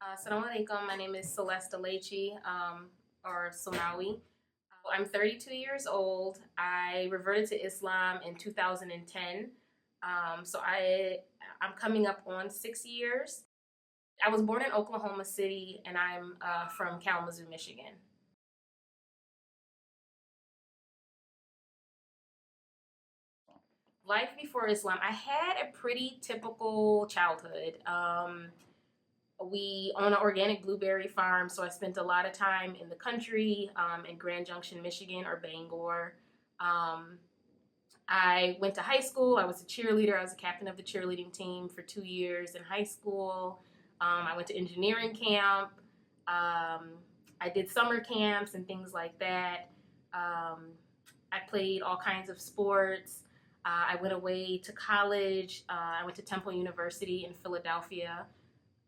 Assalamu alaikum. My name is Celeste or Somawi. I'm 32 years old. I reverted to Islam in 2010. I'm coming up on 6 years. I was born in Oklahoma City, and I'm from Kalamazoo, Michigan. Life before Islam, I had a pretty typical childhood. We own an organic blueberry farm, so I spent a lot of time in the country, in Grand Junction, Michigan, or Bangor. Um, I went to high school. I was a cheerleader. I was a captain of the cheerleading team for 2 years in high school. I went to engineering camp. I did summer camps and things like that. I played all kinds of sports. I went away to college. I went to Temple University in Philadelphia.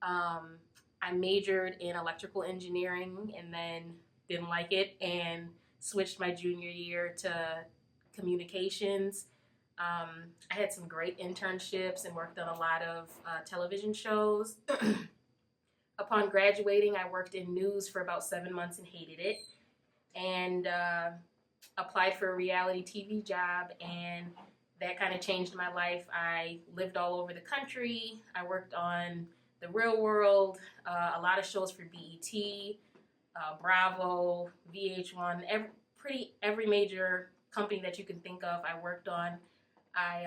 I majored in electrical engineering and then didn't like it and switched my junior year to communications. I had some great internships and worked on a lot of television shows. Upon graduating, I worked in news for about 7 months and hated it, and applied for a reality TV job, and that kind of changed my life. I lived all over the country. I worked on The Real World, a lot of shows for BET, Bravo, VH1, every major company that you can think of I worked on. I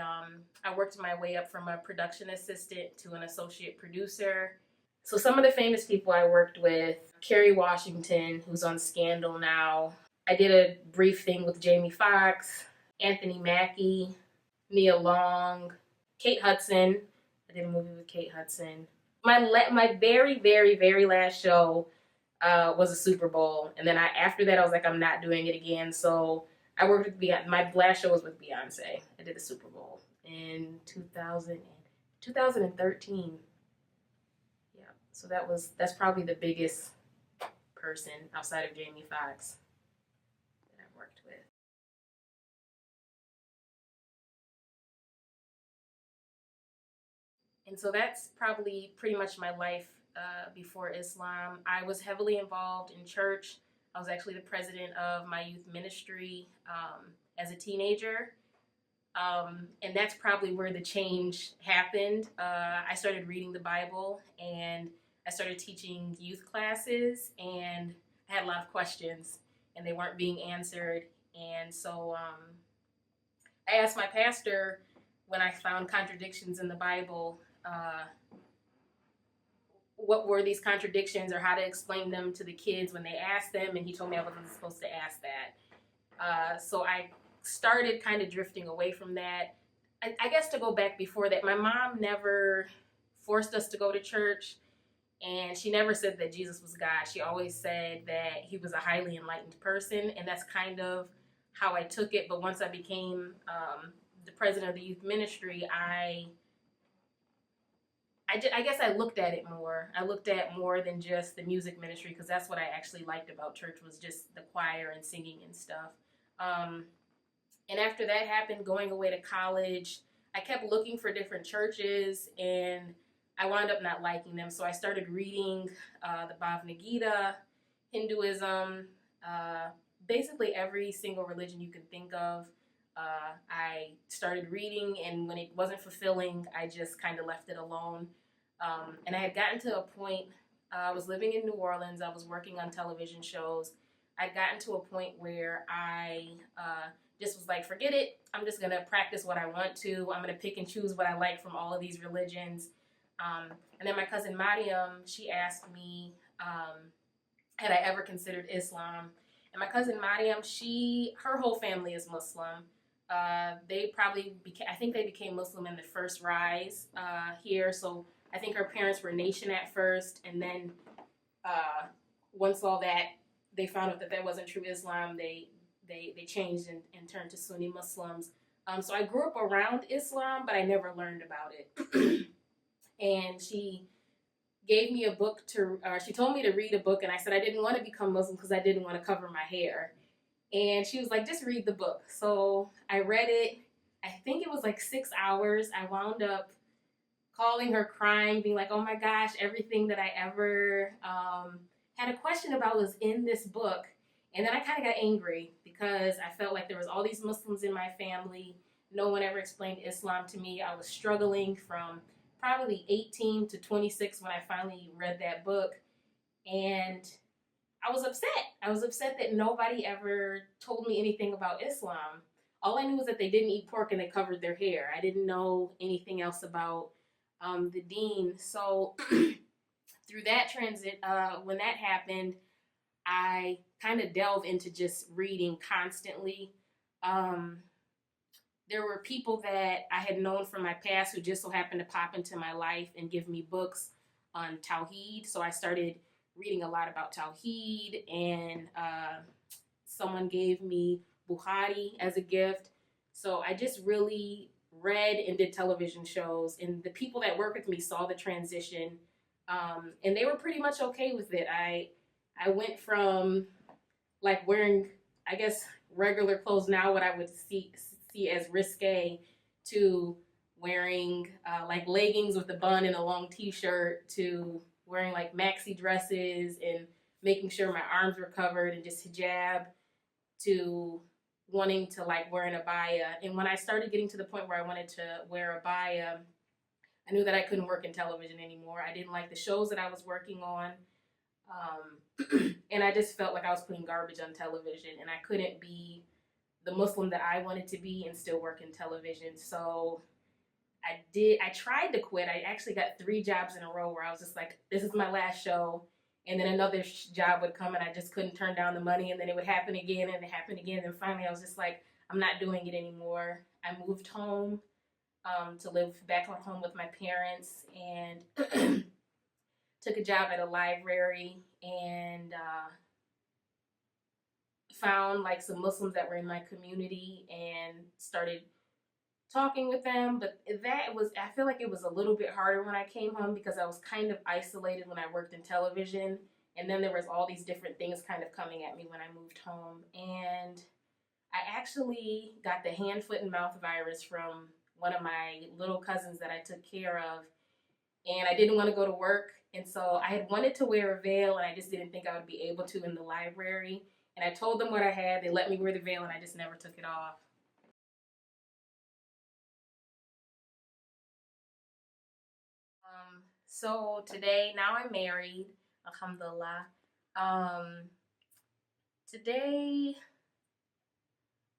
worked my way up from a production assistant to an associate producer. So some of the famous people I worked with, Kerry Washington, who's on Scandal now. I did a brief thing with Jamie Foxx, Anthony Mackie, Nia Long, Kate Hudson. I did a movie with Kate Hudson. My very, very, very last show was a Super Bowl, and then after that I was like, I'm not doing it again. So I worked with Beyonce. My last show was with Beyonce. I did the Super Bowl in 2013. Yeah, so that's probably the biggest person outside of Jamie Foxx that I've worked with. And so that's probably pretty much my life before Islam. I was heavily involved in church. I was actually the president of my youth ministry as a teenager. And that's probably where the change happened. I started reading the Bible, and I started teaching youth classes, and I had a lot of questions, and they weren't being answered. And so I asked my pastor, when I found contradictions in the Bible, what were these contradictions, or how to explain them to the kids when they asked them, and he told me I wasn't supposed to ask that. So I started kind of drifting away from that. I guess to go back before that, my mom never forced us to go to church, and she never said that Jesus was God. She always said that he was a highly enlightened person, and that's kind of how I took it. But once I became the president of the youth ministry, I guess I looked at it more. I looked at more than just the music ministry, because that's what I actually liked about church, was just the choir and singing and stuff. And after that happened, going away to college, I kept looking for different churches, and I wound up not liking them. So I started reading the Bhagavad Gita, Hinduism, basically every single religion you can think of. I started reading, and when it wasn't fulfilling, I just kind of left it alone. And I had gotten to a point, I was living in New Orleans, I was working on television shows. I'd gotten to a point where I just was like, forget it, I'm just going to practice what I want to. I'm going to pick and choose what I like from all of these religions. And then my cousin Mariam, she asked me, had I ever considered Islam? And my cousin Mariam, her whole family is Muslim. They probably I think they became Muslim in the first rise here. So I think her parents were nation at first, and then once all that, they found out that that wasn't true Islam, they changed and turned to Sunni Muslims. So I grew up around Islam, but I never learned about it. And she gave me a book she told me to read a book, and I said I didn't want to become Muslim because I didn't want to cover my hair. And she was like, just read the book. So I read it. I think it was like 6 hours. I wound up calling her crying, being like, oh my gosh, everything that I ever had a question about was in this book. And then I kind of got angry because I felt like there was all these Muslims in my family. No one ever explained Islam to me. I was struggling from probably 18 to 26 when I finally read that book. And I was upset. I was upset that nobody ever told me anything about Islam. All I knew was that they didn't eat pork and they covered their hair. I didn't know anything else about the deen. So through that transit, when that happened, I kind of delved into just reading constantly. There were people that I had known from my past who just so happened to pop into my life and give me books on Tawheed. So I started reading a lot about Tawheed, and someone gave me Bukhari as a gift. So I just really read and did television shows, and the people that work with me saw the transition, and they were pretty much okay with it. I went from like wearing, I guess, regular clothes now, what I would see as risque, to wearing like leggings with a bun and a long t-shirt, to wearing like maxi dresses and making sure my arms were covered and just hijab, to wanting to like wear an abaya. And when I started getting to the point where I wanted to wear a abaya, I knew that I couldn't work in television anymore. I didn't like the shows that I was working on. And I just felt like I was putting garbage on television, and I couldn't be the Muslim that I wanted to be and still work in television. So I tried to quit. I actually got 3 jobs in a row where I was just like, this is my last show. And then another job would come and I just couldn't turn down the money. And then it would happen again and it happened again. And finally I was just like, I'm not doing it anymore. I moved home to live back at home with my parents, and took a job at a library, and found like some Muslims that were in my community and started talking with them. But I feel like it was a little bit harder when I came home because I was kind of isolated when I worked in television. And then there was all these different things kind of coming at me when I moved home. And I actually got the hand, foot, and mouth virus from one of my little cousins that I took care of. And I didn't want to go to work. And so I had wanted to wear a veil, and I just didn't think I would be able to in the library. And I told them what I had. They let me wear the veil, and I just never took it off. So today, now I'm married, alhamdulillah. Um, Today,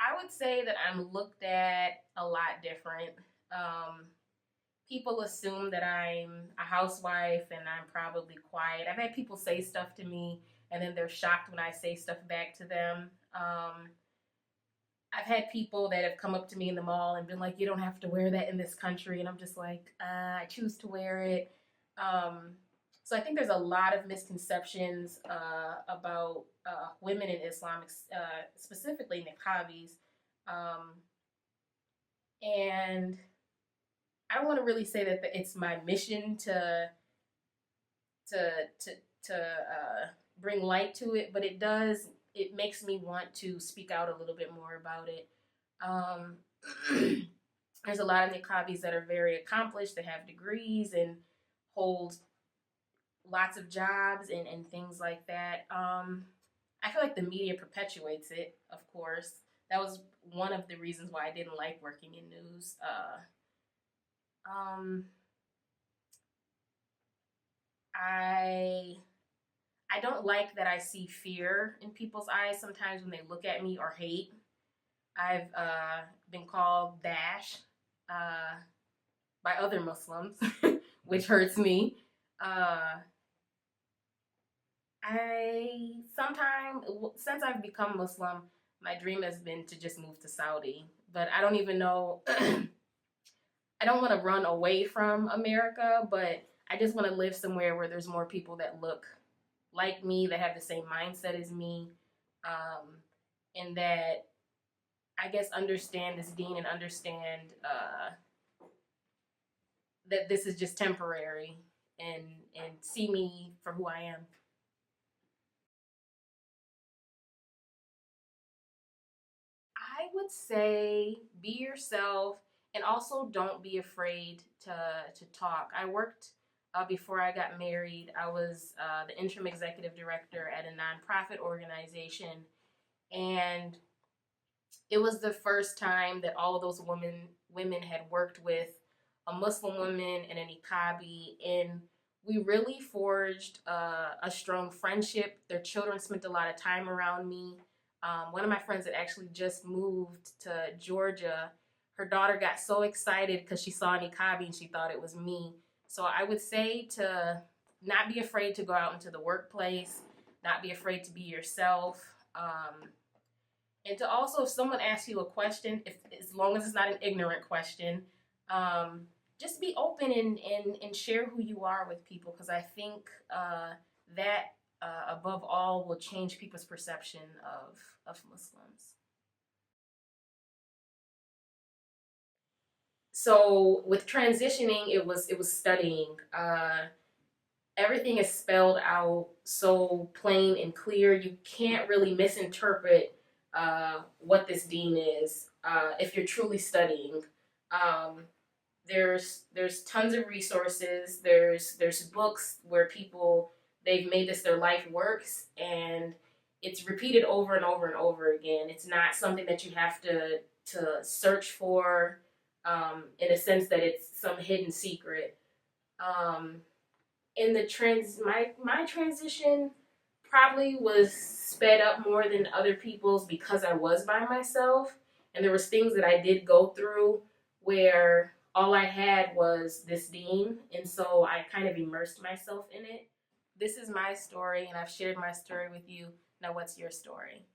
I would say that I'm looked at a lot different. Um, People assume that I'm a housewife and I'm probably quiet. I've had people say stuff to me, and then they're shocked when I say stuff back to them. I've had people that have come up to me in the mall and been like, you don't have to wear that in this country. And I'm just like, I choose to wear it. So I think there's a lot of misconceptions about women in Islam, specifically niqabis. And I don't want to really say that it's my mission to to to bring light to it, but it does. It makes me want to speak out a little bit more about it. Um, there's a lot of niqabis that are very accomplished, that have degrees and hold lots of jobs and things like that. I feel like the media perpetuates it, of course. That was one of the reasons why I didn't like working in news. I I don't like that I see fear in people's eyes sometimes when they look at me, or hate. I've been called Dash by other Muslims, which hurts me. Uh, I sometimes, since I've become Muslim, my dream has been to just move to Saudi. But I don't even know, I don't want to run away from America, but I just want to live somewhere where there's more people that look like me, that have the same mindset as me, and that, I guess, understand this deen and understand that this is just temporary, and see me for who I am. I would say be yourself And also, don't be afraid to talk. I worked, before I got married, I was the interim executive director at a nonprofit organization. And it was the first time that all of those women had worked with a Muslim woman and a niqabi, and we really forged a strong friendship. Their children spent a lot of time around me. One of my friends that actually just moved to Georgia, her daughter got so excited because she saw a niqabi and she thought it was me. So I would say to not be afraid to go out into the workplace, not be afraid to be yourself. And to also, if someone asks you a question, as long as it's not an ignorant question, just be open and share who you are with people, because I think that above all will change people's perception of Muslims. So with transitioning, it was studying. Everything is spelled out so plain and clear. You can't really misinterpret what this deen is if you're truly studying. There's tons of resources. There's books where people, they've made this their life works, and it's repeated over and over and over again. It's not something that you have to search for, in a sense that it's some hidden secret. In the my transition probably was sped up more than other people's because I was by myself, and there was things that I did go through where all I had was this deen, and so I kind of immersed myself in it. This is my story, and I've shared my story with you. Now, what's your story?